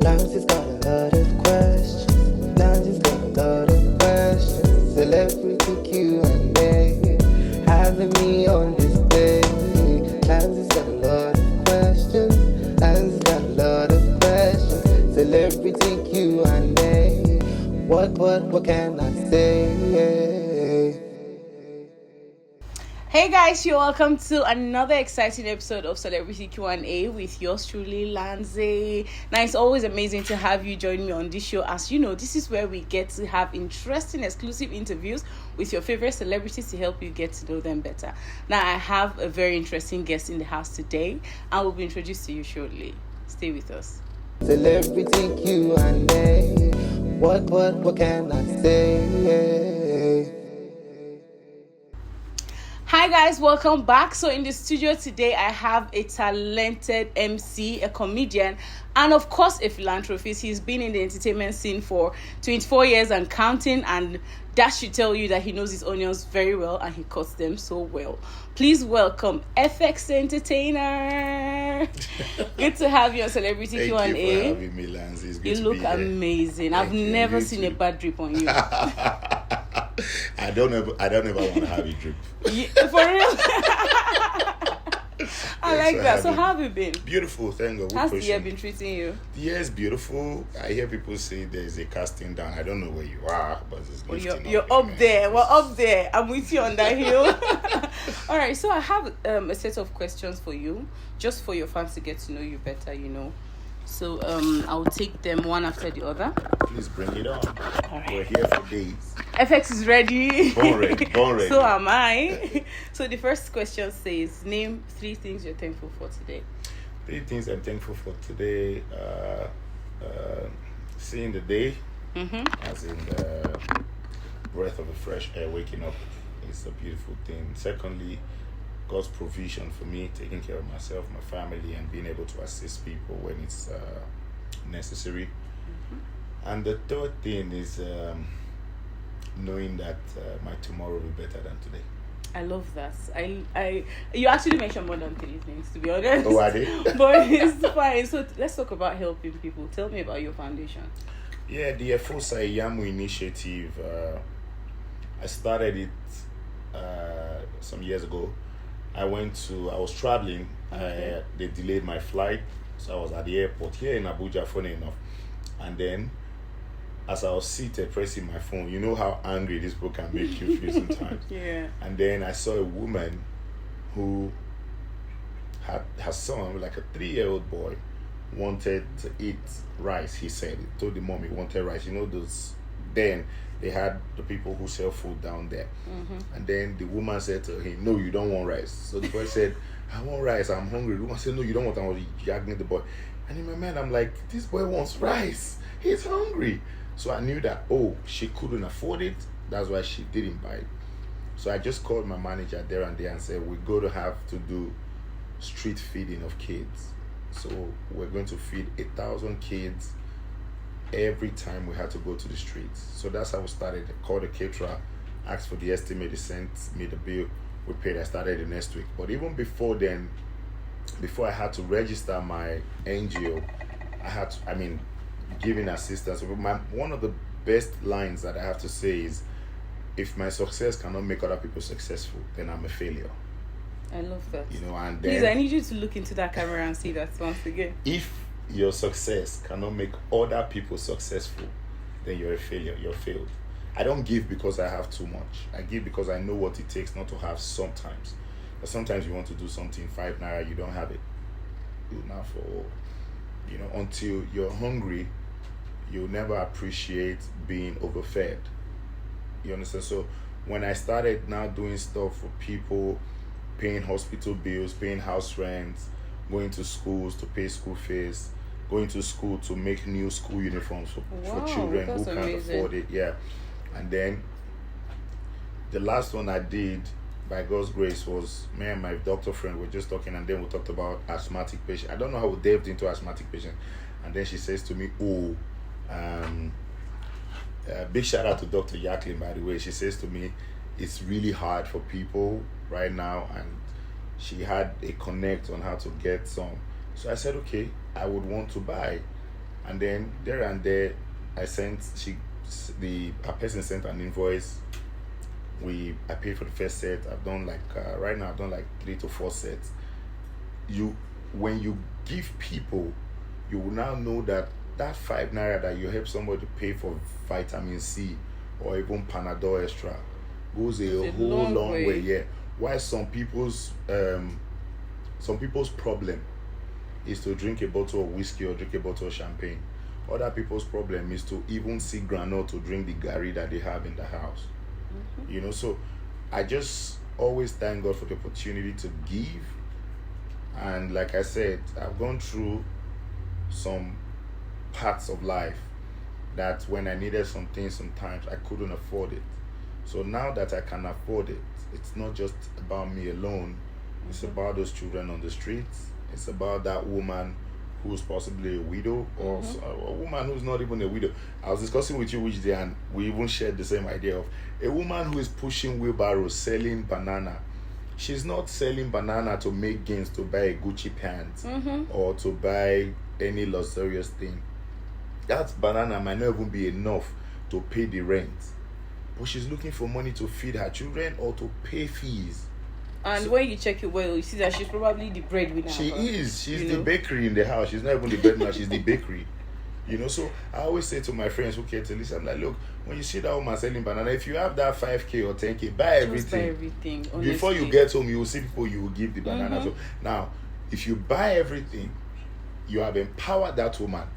Lanzy's got a lot of questions. Lanzy's got a lot of questions. Celebrity Q&A, having me on display. Lanzy's got a lot of questions. Lanzy's got a lot of questions. Celebrity Q&A. What can I say? Hey guys, you're welcome to another exciting episode of Celebrity Q&A with yours truly, Lanzy. Now, it's always amazing to have you join me on this show. As you know, this is where we get to have interesting, exclusive interviews with your favorite celebrities to help you get to know them better. Now, I have a very interesting guest in the house today, and will be introduced to you shortly. Stay with us. Celebrity Q&A. What can I say? Hi guys, welcome back. So in the studio today, I have a talented MC, a comedian, and of course a philanthropist. He's been in the entertainment scene for 24 years and counting, and that should tell you that he knows his onions very well and he cuts them so well. Please welcome Efex Entertainer. Good to have you on Celebrity Thank Q&A. Thank you for having me, Lanzy. It's good You to look be here. amazing. I've never seen a bad drip on you. I don't ever want to have you drip. For real? I like that. So how have you been? Beautiful, thank God. How's the year been treating you? The year is beautiful. I hear people say there's a casting down. I don't know where you are, but it's lifting you're up there. We're up there. I'm with you on that hill. All right, so I have a set of questions for you, just for your fans to get to know you better, you know. So I'll take them one after the other. Please bring it on. All right. We're here for days. Efex is ready. Born ready. So am I. So the first question says, name 3 things you're thankful for today. 3 things I'm thankful for today. Seeing the day, as in the breath of the fresh air, waking up is a beautiful thing. Secondly, God's provision for me, taking care of myself, my family, and being able to assist people when it's necessary. And the third thing is knowing that my tomorrow will be better than today. I love that. I you actually mentioned more than 3 things, to be honest. Oh, are they? But it's fine. So let's talk about helping people. Tell me about your foundation. Yeah, the Efex initiative. I started it some years ago. I was traveling. Okay. They delayed my flight, so I was at the airport here in Abuja, funny enough. And then, as I was seated pressing my phone, you know how angry this book can make you feel sometimes. Yeah. And then I saw a woman who had her son, like a 3-year-old boy, wanted to eat rice. He said, he told the mom he wanted rice. You know those. Then they had the people who sell food down there. And then the woman said to him, no, you don't want rice. So the boy said, I want rice, I'm hungry. The woman said, no, you don't want. I was yagging the boy. And in my mind, I'm like, this boy wants rice. He's hungry. So I knew that, she couldn't afford it. That's why she didn't buy it. So I just called my manager there and there and said, we're going to have to do street feeding of kids. So we're going to feed 1,000 kids every time we had to go to the streets. So that's how we started. I called the caterer, asked for the estimate, they sent me the bill, we paid. I started the next week. But even before then, before I had to register my NGO, giving assistance. One of the best lines that I have to say is, if my success cannot make other people successful, then I'm a failure. I love that. You know, and Please, then I need you to look into that camera and see that once again. if your success cannot make other people successful, then you're a failure. You're failed. I don't give because I have too much. I give because I know what it takes not to have sometimes. But sometimes you want to do something, 5 naira, you don't have it. Until you're hungry, you'll never appreciate being overfed. You understand? So when I started now doing stuff for people, paying hospital bills, paying house rents, going to schools to pay school fees, going to school to make new school uniforms for children who can't afford it. Yeah. And then the last one I did, by God's grace, was me and my doctor friend were just talking, and then we talked about asthmatic patients. I don't know how we delved into asthmatic patients. And then she says to me, big shout out to Dr. Jacqueline, by the way. She says to me, it's really hard for people right now, and she had a connect on how to get some. So I said, okay, I would want to buy And then there and there, I sent a person sent an invoice. I paid for the first set. I've done like right now I've done like 3 to 4 sets. When you give people, you will now know that 5 naira that you help somebody pay for vitamin C or even Panadol extra goes a whole long way. Yeah. Why some people's problem is to drink a bottle of whiskey or drink a bottle of champagne. Other people's problem is to even see granola to drink the gari that they have in the house. So I just always thank God for the opportunity to give. And like I said, I've gone through some parts of life that when I needed some things, sometimes I couldn't afford it. So now that I can afford it, it's not just about me alone. It's about those children on the streets. It's about that woman who's possibly a widow, or a woman who's not even a widow. I was discussing with you which day, and we even shared the same idea of a woman who is pushing wheelbarrows, selling banana. She's not selling banana to make gains, to buy a Gucci pants or to buy any luxurious thing. That banana might not even be enough to pay the rent, but she's looking for money to feed her children or to pay fees. And when you check it well, you see that she's probably the breadwinner. She is. She's the bakery in the house. She's not even the breadwinner. She's the bakery. So I always say to my friends who care to listen, I'm like, look, when you see that woman selling banana, if you have that 5K or 10K, buy everything. Buy everything. Honestly. Before you get home, you will see people you will give the banana to. Now, if you buy everything, you have empowered that woman.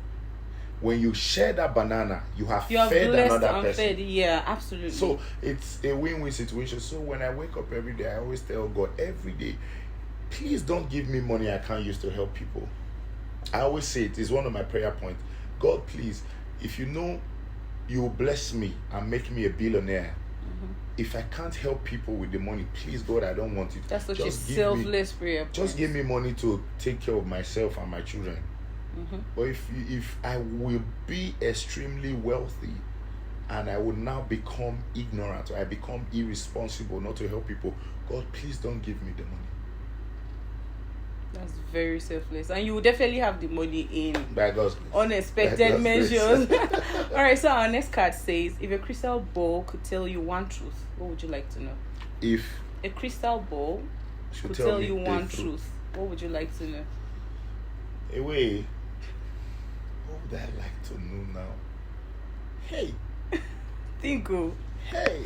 When you share that banana, you have fed another person. Yeah, absolutely. So it's a win-win situation. So when I wake up every day, I always tell God every day, please don't give me money I can't use to help people. I always say it's one of my prayer points. God, please, if you know you will bless me and make me a billionaire, if I can't help people with the money, please, God, I don't want it. That's such a selfless prayer. Just give me money to take care of myself and my children. But if I will be extremely wealthy and I will now become ignorant or I become irresponsible not to help people, God, please don't give me the money. That's very selfless. And you will definitely have the money in by God's unexpected measures. Alright, so our next card says, if a crystal ball could tell you one truth, what would you like to know? If a crystal ball could tell you one truth, what would you like to know? What would I like to know now? Hey. Tinko. Hey.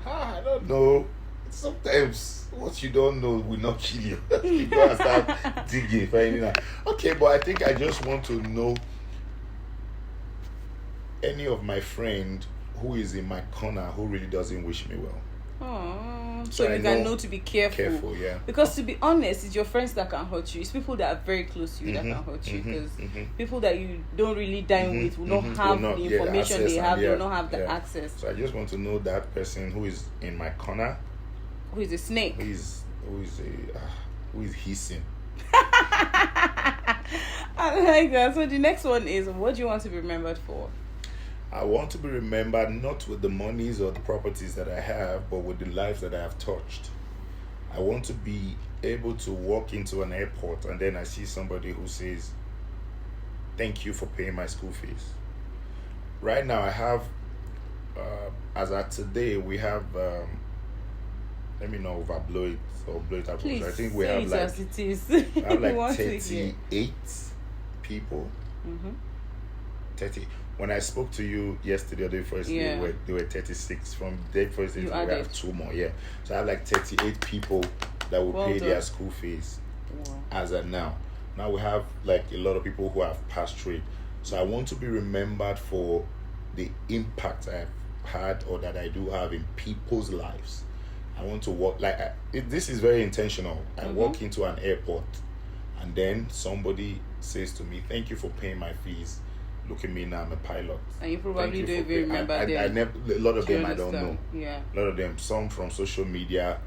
I don't know. Sometimes what you don't know will not kill you. You go and start digging, finding out. Okay, but I think I just want to know any of my friend who is in my corner who really doesn't wish me well. So you can know to be careful. Yeah. Because to be honest, it's your friends that can hurt you. It's people that are very close to you that can hurt you. Because people that you don't really dine with will not have the information they have. They will not have the access. So I just want to know that person who is in my corner. Who is a snake? Who is hissing? I like that. So the next one is, what do you want to be remembered for? I want to be remembered not with the monies or the properties that I have, but with the lives that I have touched. I want to be able to walk into an airport and then I see somebody who says, thank you for paying my school fees. Right now I have, as at today, we have, let me not overblow it or blow it up. Please, I think we have like, as it is. we have like 38 people. 30. When I spoke to you yesterday or the first day, they were 36. From the first day, we have 2 more. Yeah, so I have like 38 people that will pay their school fees as of now. Now we have like a lot of people who have passed through it. So I want to be remembered for the impact I've had or that I do have in people's lives. I want to walk like this is very intentional. I walk into an airport and then somebody says to me, thank you for paying my fees. Look at me now, I'm a pilot. And you probably don't even remember them. I never, a lot of them I don't know. Yeah. A lot of them, some from social media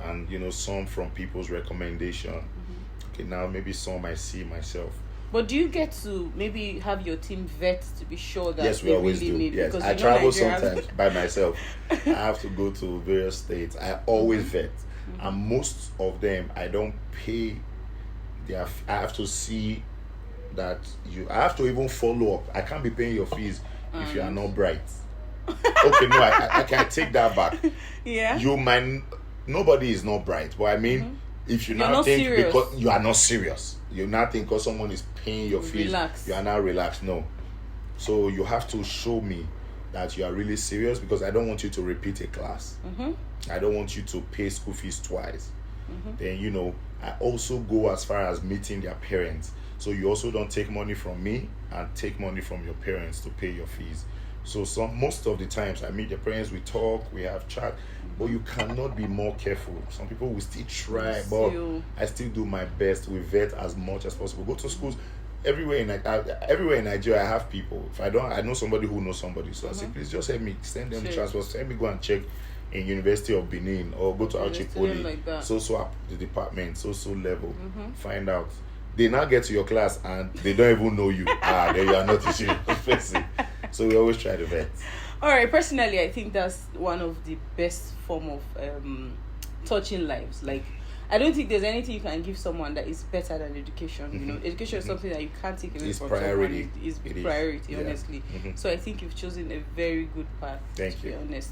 and some from people's recommendation. Okay, now maybe some I see myself. But do you get to maybe have your team vet to be sure that yes, we always really do. need? Yes, because I travel sometimes by myself. I have to go to various states. I always vet, and most of them I don't pay. I have to see that I have to even follow up. I can't be paying your fees if you are not bright. Okay, no, I can take that back. Yeah. You might, nobody is not bright, but I mean, if you now not think serious. because you are not serious, you now think because someone is paying your fees, Relax. you are now relaxed. No. So you have to show me that you are really serious, because I don't want you to repeat a class. I don't want you to pay school fees twice. Then, I also go as far as meeting their parents. So you also don't take money from me and take money from your parents to pay your fees. So most of the times I meet their parents, we talk, we have chat, but you cannot be more careful. Some people will still try, but I still do my best. We vet as much as possible. Go to schools. Everywhere in Nigeria, I have people. If I know somebody who knows somebody. So I say, please just help me, send them the transport, help me go and check in University of Benin, or go to Auchi Poly, like so up the department, so level, find out. They now get to your class and they don't even know you. Then you are not a serious person. So we always try to vet. All right, personally, I think that's one of the best form of touching lives. Like, I don't think there's anything you can give someone that is better than education. Education is something that you can't take away from priority. someone. It's priority, honestly. So I think you've chosen a very good path. Thank to you. be honest.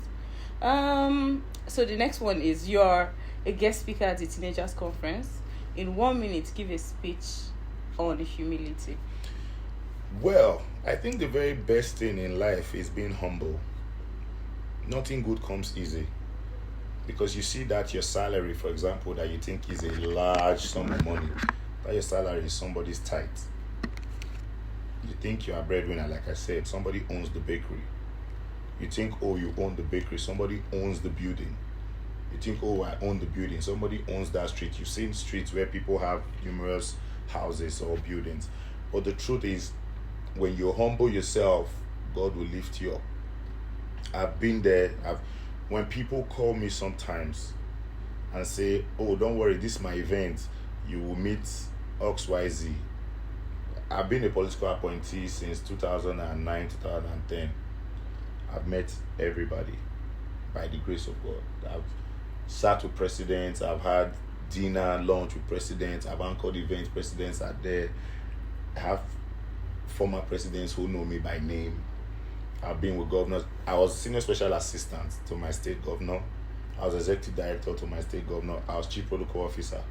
So the next one is, you're a guest speaker at the Teenagers Conference. In 1 minute, give a speech on humility. Well, I think the very best thing in life is being humble. Nothing good comes easy. Because you see that your salary, for example, that you think is a large sum of money, that your salary is somebody's tithe. You think you are a breadwinner, like I said, somebody owns the bakery. You think, you own the bakery, somebody owns the building. You think, I own the building, somebody owns that street. You've seen streets where people have numerous houses or buildings. But the truth is, when you humble yourself, God will lift you up. I've been there. When people call me sometimes and say, don't worry, this is my event, you will meet XYZ. I've been a political appointee since 2009, 2010. I've met everybody by the grace of God. I've sat with presidents, I've had dinner, lunch with presidents, I've anchored events, presidents are there. I have former presidents who know me by name. I've been with governors. I was senior special assistant to my state governor. I was executive director to my state governor. I was chief protocol officer.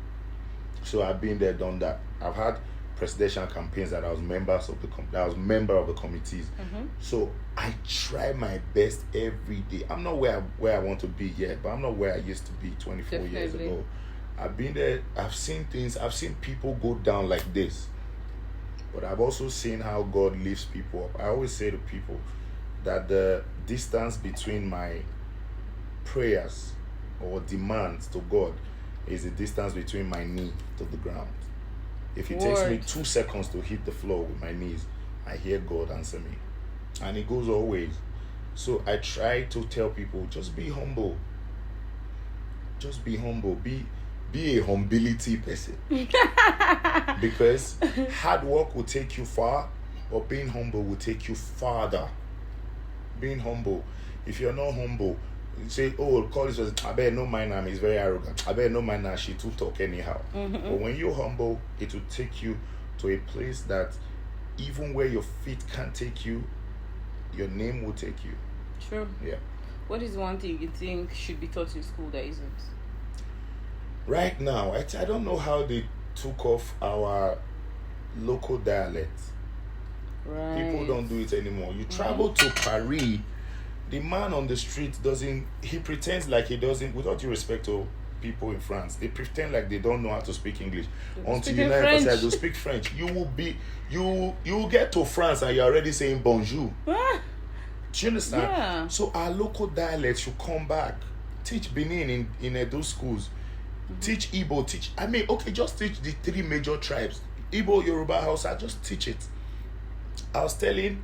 So I've been there, done that. I've had presidential campaigns that I was member of the committees. So I try my best every day. I'm not where I want to be yet, but I'm not where I used to be 24 years ago. I've been there. I've seen things. I've seen people go down like this, but I've also seen how God lifts people up. I always say to people that the distance between my prayers or demands to God is the distance between my knee to the ground. If it takes me 2 seconds to hit the floor with my knees, I hear God answer me. And it goes always. So I try to tell people, just be humble. Just be humble. Be a humility person. Because hard work will take you far, but being humble will take you farther. Being humble. If you're not humble, you say, call this person, I bet no mind him, he's very arrogant. I bet no mind her, she too talk anyhow. But when you're humble, it will take you to a place that even where your feet can't take you, your name will take you. True. Yeah. What is one thing you think should be taught in school that isn't? Right now, I don't know how they took off our local dialect. Right. People don't do it anymore. You travel to Paris, the man on the street he pretends like he doesn't, with all due respect to people in France, they pretend like they don't know how to speak English. Until you now emphasize to speak French, you will get to France and you're already saying bonjour. Do you understand? Yeah. So our local dialect should come back. Teach Benin in Edo schools. Teach Igbo, just teach the 3 major tribes. Igbo, Yoruba, Hausa, just teach it. I was telling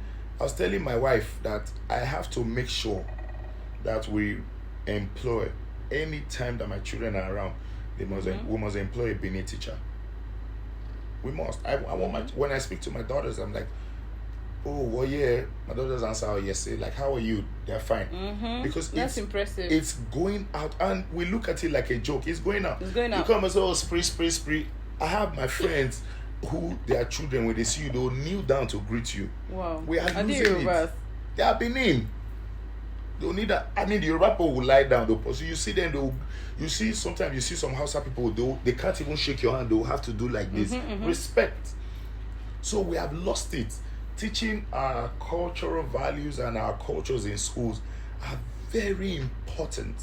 my wife that I have to make sure that we employ, any time that my children are around, we must employ a Benin teacher. We must. I want when I speak to my daughters, I'm like, my daughters answer yes, like, how are you? They're fine. Because that's impressive. It's going out, and we look at it like a joke. It's going out. It's going out. You come and say, spree. I have my friends. who their children, when they see you, they'll kneel down to greet you. Wow. We are Are they losing Yorubas? it. They are Benin. They'll need that. I mean, the Yoruba people will lie down. So you see them. You see sometimes you see some Hausa people. They can't even shake your hand. They'll have to do like this. Respect. So we have lost it. Teaching our cultural values and our cultures in schools are very important.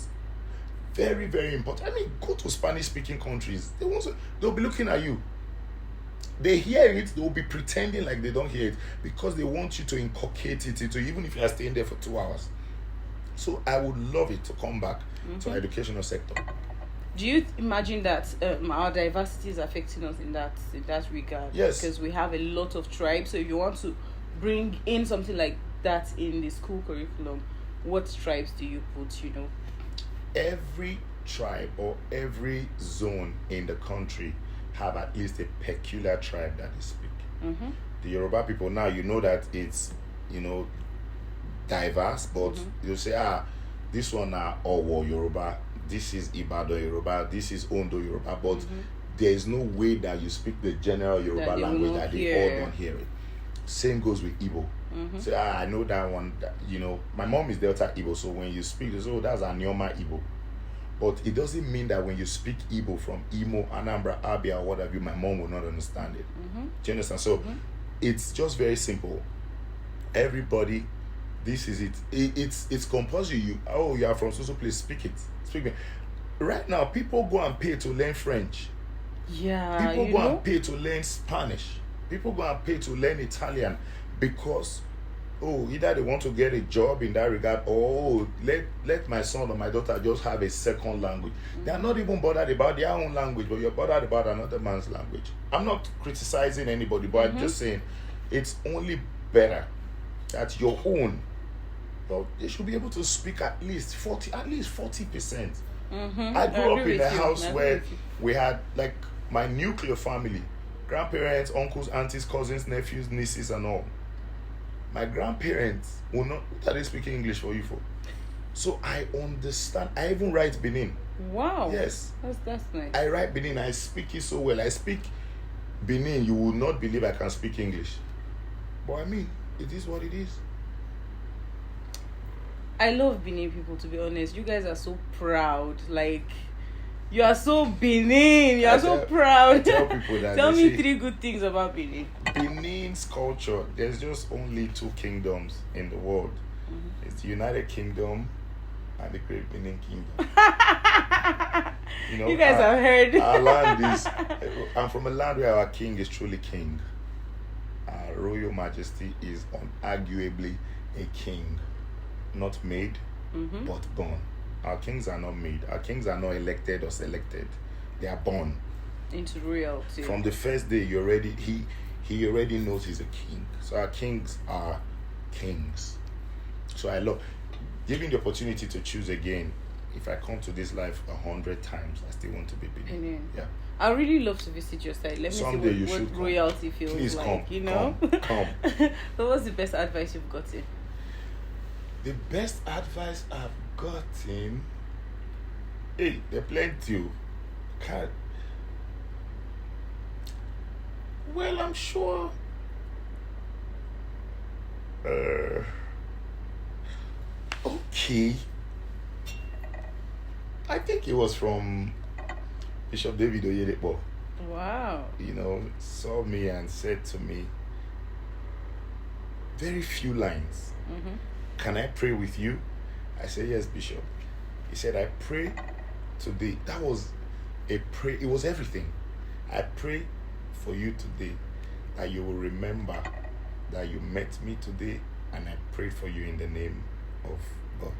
Very, very important. I mean, go to Spanish-speaking countries. They'll be looking at you. They hear it, they'll be pretending like they don't hear it because they want you to inculcate it into, even if you are staying there for 2 hours. So I would love it to come back to our educational sector. Do you imagine that our diversity is affecting us in that regard? Yes. Because we have a lot of tribes. So if you want to bring in something like that in the school curriculum, what tribes do you put, Every tribe or every zone in the country have at least a peculiar tribe that they speak. The Yoruba people now, that it's, diverse, but you say, this one are Owo Yoruba, this is Ibadan Yoruba, this is Ondo Yoruba, but there is no way that you speak the general Yoruba language that they all don't hear it. Same goes with Igbo. Say, I know that one, my mom is Delta Igbo, so when you speak, they say, oh, that's Anioma Igbo. But it doesn't mean that when you speak Igbo from Imo, Anambra, Abia, or what have you, my mom will not understand it. Do you understand? So it's just very simple. Everybody, this is it. It's compulsory. You are from so place, speak it. Speak it. Right now, people go and pay to learn French. Yeah. People go and pay to learn Spanish. People go and pay to learn Italian because either they want to get a job in that regard, or let my son or my daughter just have a second language. They are not even bothered about their own language, but you're bothered about another man's language. I'm not criticizing anybody, but I'm just saying it's only better that your own, they should be able to speak at least 40%. I grew up in a house where we had, like, my nuclear family, grandparents, uncles, aunties, cousins, nephews, nieces, and all. My grandparents will not. What are they speaking English for you for? So I understand. I even write Benin. Wow. Yes. That's nice. I write Benin. I speak it so well. I speak Benin. You will not believe I can speak English. But I mean, it is what it is. I love Benin people, to be honest. You guys are so proud. Like, you are so Benin. You are so proud. I tell people that. Tell me 3 good things about Benin. Benin's culture, there's just only 2 kingdoms in the world. It's the United Kingdom and the Great Benin Kingdom. You guys have heard. Our land is, I'm from a land where our king is truly king. Our Royal Majesty is unarguably a king. Not made, but born. Our kings are not made. Our kings are not elected or selected. They are born into royalty. From the first day, he already knows he's a king. So our kings are kings. So I love giving the opportunity to choose again. If I come to this life 100 times, I still want to be Benin. Yeah. I really love to visit your side. Let me Someday see what royalty feels Please like. Come. So what's the best advice you've gotten? The best advice I've gotten, there are plenty. Well, I'm sure. Okay. I think it was from Bishop David Oyedepo. Wow. Saw me and said to me, very few lines. Can I pray with you? I said, yes, Bishop. He said, I pray today. That was a prayer. It was everything. I pray for you today that you will remember that you met me today, and I prayed for you in the name of God.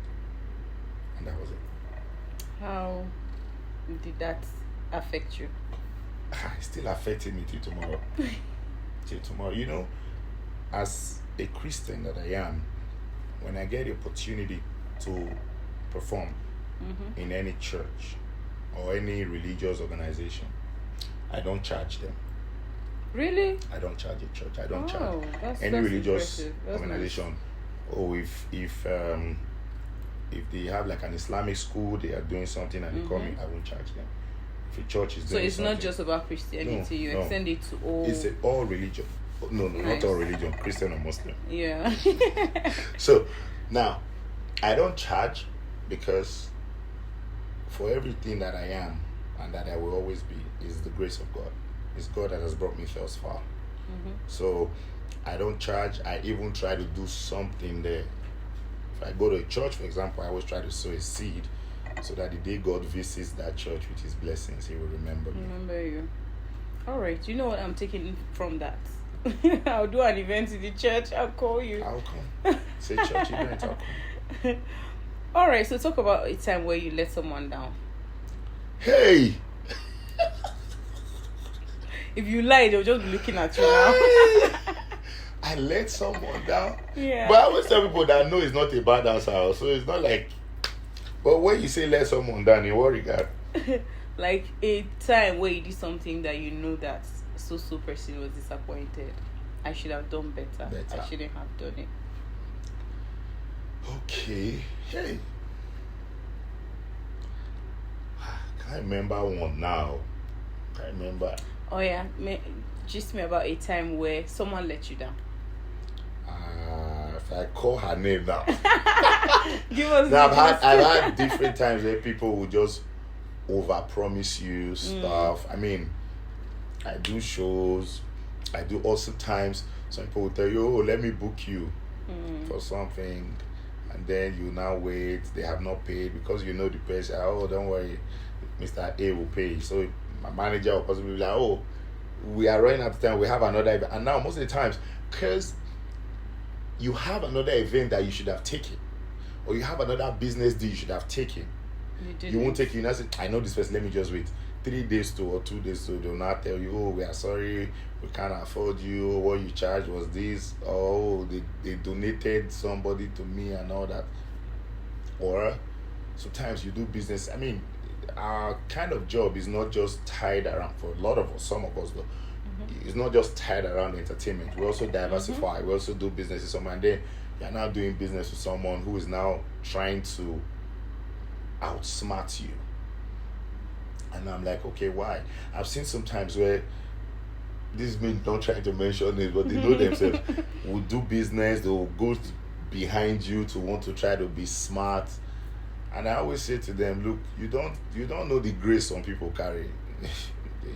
And that was it. How did that affect you? It still affected me till tomorrow. Till tomorrow. As a Christian that I am, when I get the opportunity to perform in any church or any religious organization, I don't charge them. Really? I don't charge a church. I don't charge any religious organization. Nice. If they have like an Islamic school, they are doing something and they call me, I won't charge them. If a church is So doing it's something, not just about Christianity. You no. extend it to all. It's all religion. No, Nice. not all religion, Christian or Muslim. Yeah. So now, I don't charge because for everything that I am and that I will always be is the grace of God. It's God that has brought me thus far. So I don't charge. I even try to do something there. If I go to a church, for example, I always try to sow a seed so that the day God visits that church with his blessings, he will remember me. Remember you. All right. You know what I'm taking from that? I'll do an event in the church. I'll call you. I'll come. Say church event, I'll come. All right. So talk about a time where you let someone down. Hey! If you lie, they'll just be looking at you now. I let someone down. Yeah. But I always tell people that no, it's not a bad answer. So it's not like. But when you say let someone down, in what regard? Like a time where you did something that you know that so person was disappointed. I should have done better. I shouldn't have done it. Okay. Hey. Can't remember one now. Can't remember. Oh yeah, just me about a time where someone let you down. If I call her name now. Give us. Now I've had different times where people will just overpromise you stuff. I mean, I do shows. I do also times some people will tell you, "Oh, let me book you for something," and then you now wait. They have not paid because you know the person. Oh, don't worry, Mr. A will pay. So my manager will possibly be like, "Oh, we are running out of time. We have another event." And now most of the times, because you have another event that you should have taken, or you have another business deal you should have taken, you won't take it. You now say, "I know this person. Let me just wait 3 days to or 2 days to." They'll not tell you, "Oh, we are sorry. We can't afford you. What you charged was this. Oh, they donated somebody to me and all that." Or sometimes you do business. I mean, our kind of job is not just tied around, for a lot of us, some of us though, it's not just tied around entertainment. We also diversify. We also do business with someone. And then you're now doing business with someone who is now trying to outsmart you. And I'm like, okay, why? I've seen sometimes where these men don't try to mention it, but they know themselves will do business, they will go behind you to want to try to be smart. And I always say to them, look, you don't know the grace some people carry.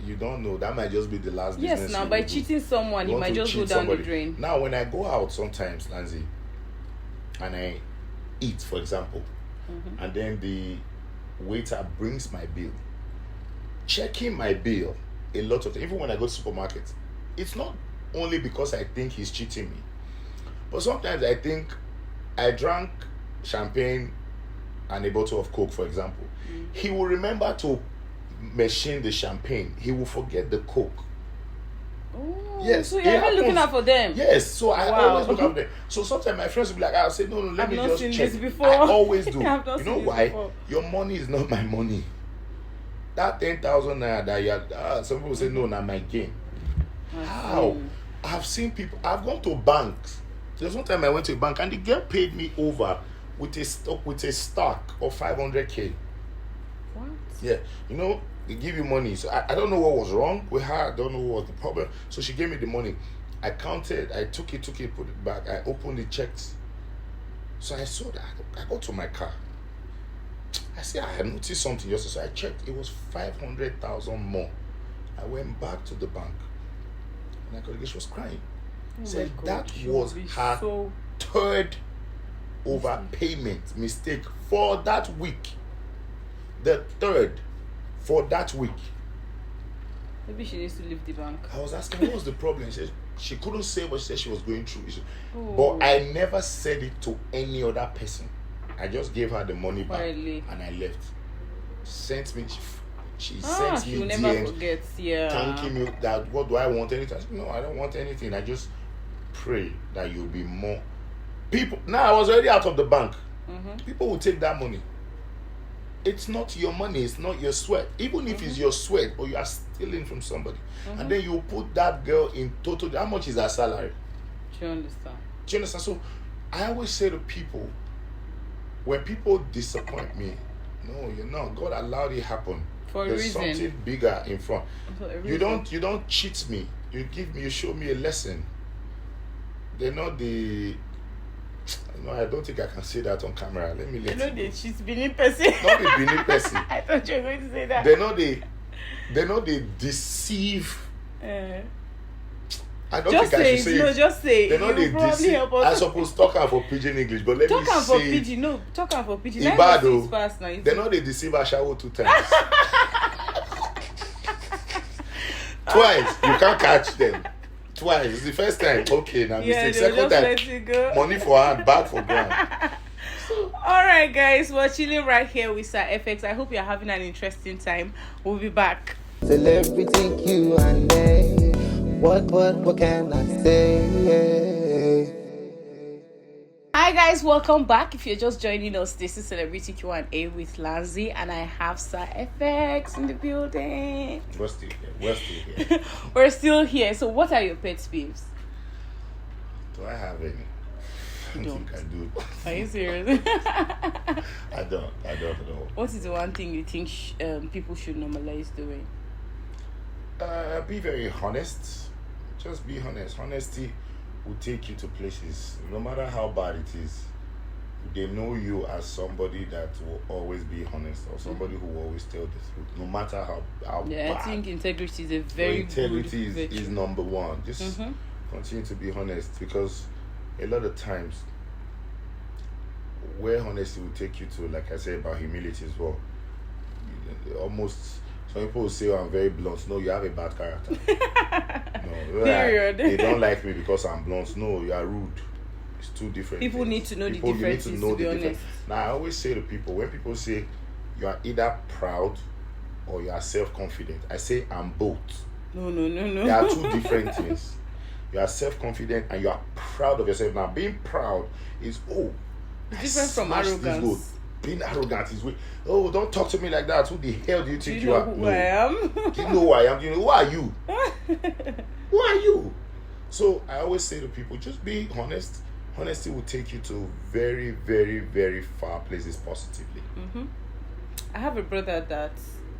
You don't know. That might just be the last business. Yes, now by cheating someone, you might just go down the drain. Now, when I go out sometimes, Lanzy, and I eat, for example, and then the waiter brings my bill, checking my bill a lot of times, even when I go to supermarkets, it's not only because I think he's cheating me, but sometimes I think I drank champagne and a bottle of Coke, for example. He will remember to machine the champagne. He will forget the Coke. Oh, Yes. so you're even looking out for them. Yes. So I always look out for them. So sometimes my friends will be like, I'll say, no, let me just check. This before. I always do. I've not You seen know this why? before. Your money is not my money. That 10,000 naira that you had, some people say, no, not my gain. How? I've seen people, I've gone to banks. There's one time I went to a bank and the girl paid me over with a stock of 500k. What? Yeah, you know, they give you money. So I don't know what was wrong with her. I don't know what was the problem. So she gave me the money. I counted, I took it, put it back. I opened the checks. So I saw that. I got to my car. I said, I had noticed something yesterday. So I checked. It was 500,000 more. I went back to the bank. And I colleague, she was crying. Said that was her third overpayment mistake for that week. The third for that week. Maybe she needs to leave the bank. I was asking what was the problem. She said she couldn't say what she said she was going through. But I never said it to any other person. I just gave her the money back and I left. Sent me. She sent me will DMs, never forget. Yeah. thanking me that what do I want anything? I said, no, I don't want anything. I just pray that you'll be more people. Now I was already out of the bank. People will take that money. It's not your money, it's not your sweat. Even if it's your sweat or you are stealing from somebody, and then you put that girl in total. How much is her salary? Do you understand? Do you understand? So I always say to people, when people disappoint me, no, you're not. God allowed it happen For a There's reason. something bigger in front. For a You reason. don't cheat me. You show me a lesson. They're not the. No, I don't think I can say that on camera. Let me You let know you the go. she's Benin person. Not the Benin person. I thought you were going to say that. They're not they deceive. I don't Just think I say should it. say No, it. just say They're it. not You they probably deceive. help I us. suppose talk out for pidgin English, but let Talk me am for say pidgin. No, talk am for pidgin. Ibado. Is fast now. They're not they deceive Ashawo 2 times. Twice. You can't catch them. Twice. It's the first time. Okay, now Yeah, mistake. they'll Second just time. let it go. Money for hand, bag for ground. All right, guys, we're chilling right here with Sir Efex. I hope you're having an interesting time. We'll be back. Celebrity Q and A. What can I say? Hi guys, welcome back. If you're just joining us, this is Celebrity Q&A with Lanzy, and I have Sir Efex in the building. We're still here. We're still here. So what are your pet peeves? Do I have any? I don't think I do. Are you serious? I don't know. What is the one thing you think people should normalize doing? Be very honest. Just be honest. Honesty will take you to places, no matter how bad it is. They know you as somebody that will always be honest, or somebody who will always tell the truth, no matter how Yeah, bad. I think integrity is a Your very integrity good is number one. Just continue to be honest, because a lot of times where honesty will take you to, like I said about humility as well, almost some people will say, oh, I'm very blunt. No, you have a bad character. No, Period. They don't like me because I'm blunt. No, you are rude. It's two different People things. need to know the You need differences, to know to be the difference. honest. Now, I always say to people, when people say you are either proud or you are self-confident, I say I'm both. No. There are two different things. You are self-confident and you are proud of yourself. Now, being proud is, It's different from arrogance. Being arrogant is, oh, don't talk to me like that. Who the hell do you think Do you know are? who I am? Do you know who I am? Do you know who are you? Who are you? So I always say to people, just be honest. Honesty will take you to very, very, very far places positively. I have a brother that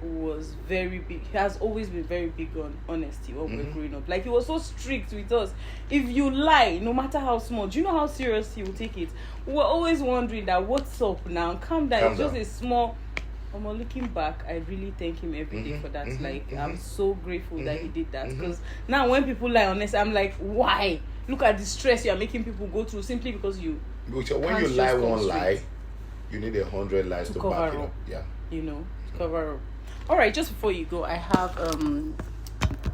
was very big. He has always been very big on honesty when we were growing up. Like, he was so strict with us. If you lie, no matter how small, do you know how serious he will take it? We were always wondering that, what's up now? Calm down. It's just a small. Looking back, I really thank him every day for that. I'm so grateful that he did that, because now when people lie honest, I'm like, why? Look at the stress you are making people go through simply because you. Because when you can't lie just come one lie, straight. you need 100 lies to cover back it up. up. Yeah. Cover up. All right, just before you go, I have a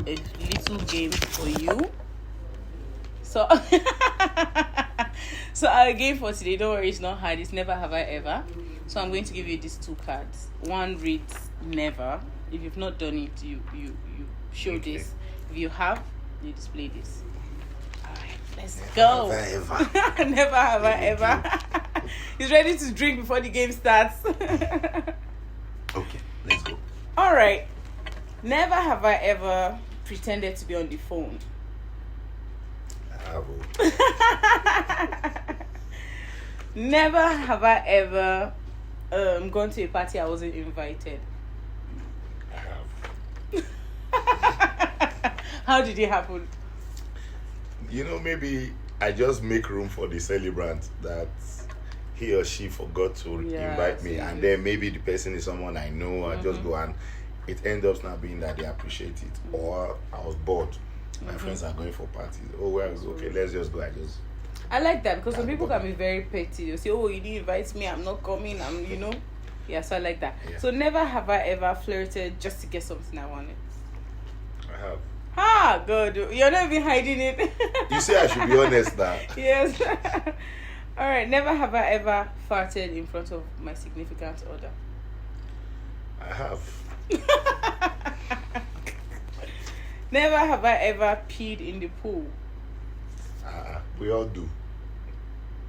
little game for you. So our game for today, don't worry, it's not hard. It's never have I ever. So I'm going to give you these two cards. One reads never. If you've not done it, you show this. If you have, you display this. All right, let's go. Never have I ever. He's ready to drink before the game starts. Okay, let's go. All right. Never have I ever pretended to be on the phone. Never have I ever gone to a party I wasn't invited. How did it happen? Maybe I just make room for the celebrant that he or she forgot to invite me, and then maybe the person is someone I know. I just go, and it ends up not being that they appreciate it, or I was bored. My friends are going for parties. Oh, well, okay, let's just go. I like that, because some people can be very petty. They'll say, oh, you didn't invite me, I'm not coming, Yeah, so I like that. Yeah. So never have I ever flirted just to get something I wanted. I have. Ah, good. You're not even hiding it. You say I should be honest now. Yes. All right. Never have I ever farted in front of my significant other. I have. Never have I ever peed in the pool. We all do.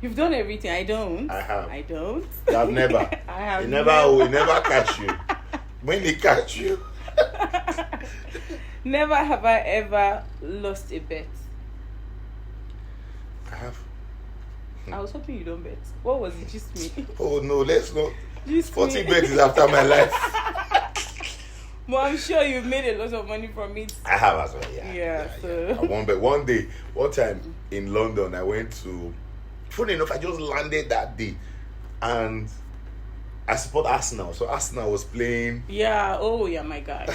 You've done everything. I don't. I have. I don't. You have never. I have. He never catch you. When he catch you. Never have I ever lost a bet. I have. I was hoping you don't bet. What was it? Just me. Oh no, let's not. Just 40 me. bets is after my life. Well, I'm sure you've made a lot of money from it. I have as well, yeah. Yeah, so. One time in London, I went to. Funny enough, I just landed that day, and I support Arsenal. So Arsenal was playing. Yeah. Oh, yeah, my God.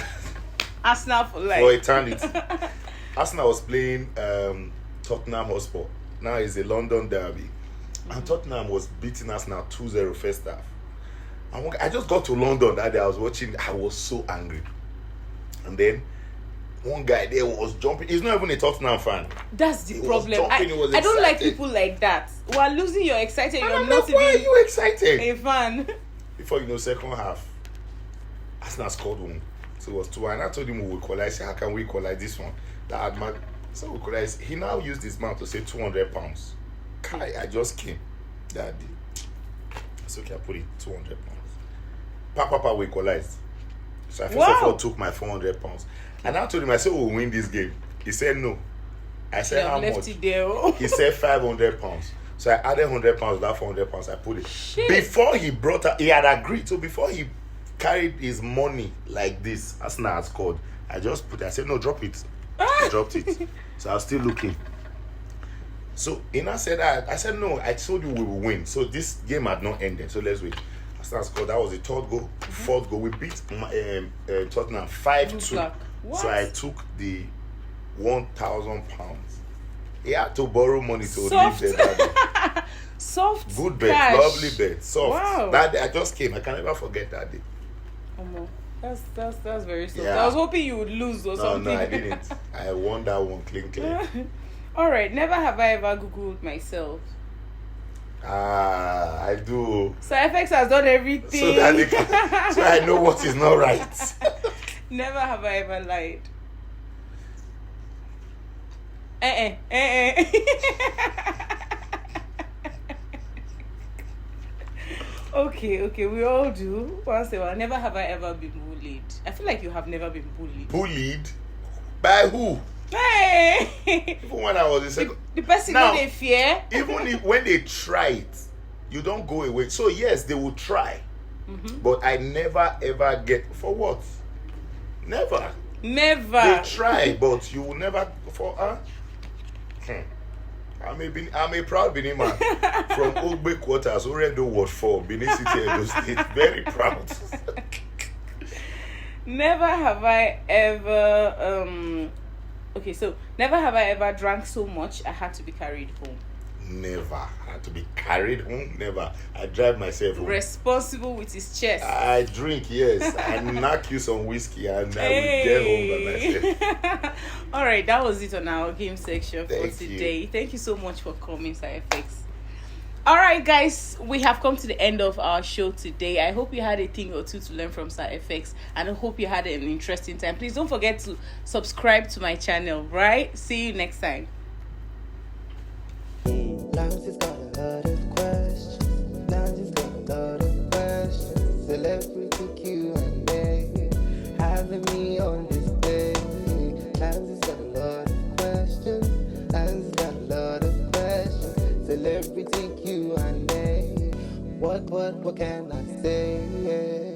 Arsenal for life. For eternity. Arsenal was playing Tottenham Hotspur. Now it's a London derby, and Tottenham was beating Arsenal 2-0 first half. I just got to London that day. I was watching. I was so angry, and then one guy there was jumping. He's not even a Tottenham fan. That's the He was problem. jumping, he was I don't like excited. people like that. While losing, you're excited. And You're I'm not like, why are even you excited? a fan. Before you know, second half, Arsenal scored one. So it was 2. And I told him we will equalize. I said, how can we equalize this one? That man. So we equalize. He now used his mouth to say £200. Kai, I just came that day. It's okay, I put it £200. Papa, we equalized. So I first of all took my £400. And I told him, I said, we'll win this game. He said no. I said, how left much? It there. He said £500. So I added £100, that £400, I put it. Shit. Before he brought up, he had agreed. So before he carried his money like this, Arsenal had scored, I just put it. I said, no, drop it. I dropped it. So I was still looking. So Ina said that. I said, no, I told you we will win. So this game had not ended. So let's wait. Arsenal scored. That was the third goal. Fourth goal. We beat Tottenham 5-2. So I took the £1,000. He had to borrow money to live there that day. Soft. Good bet, cash. lovely bet, soft. Wow. That day I just came. I can never forget that day. That's very soft. Yeah. I was hoping you would lose or something. No, I didn't. I won that one clean. All right. Never have I ever Googled myself. I do. So Efex has done everything. So that so I know what is not right. Never have I ever lied. Okay, we all do. Once in a while. Never have I ever been bullied. I feel like you have never been bullied. Bullied? By who? Hey! Even when I was in second. The person Now, they fear. Even if when they try it, you don't go away. So yes, they will try. But I never ever get for what? Never. They try, but you will never for I'm a proud Benin man from Old Bay Quarters, Oredo Ward 4, Benin City, Edo State. Very proud. Never have I ever never have I ever drank so much I had to be carried home. Never. I had to be carried home. Never. I drive myself home. Responsible with his chest. I drink, yes. I knock you some whiskey and I will get home by myself. All right, that was it on our game section for Thank today. you. Thank you so much for coming, Sir Efex. All right, guys, we have come to the end of our show today. I hope you had a thing or two to learn from Sir Efex, and I hope you had an interesting time. Please don't forget to subscribe to my channel, right? See you next time. Lanzy's got a lot of questions. Lanzy's got a lot of questions. Celebrity Q&A, having me on display. Lanzy's got a lot of questions. Lanzy's got a lot of questions. Celebrity Q&A. What can I say?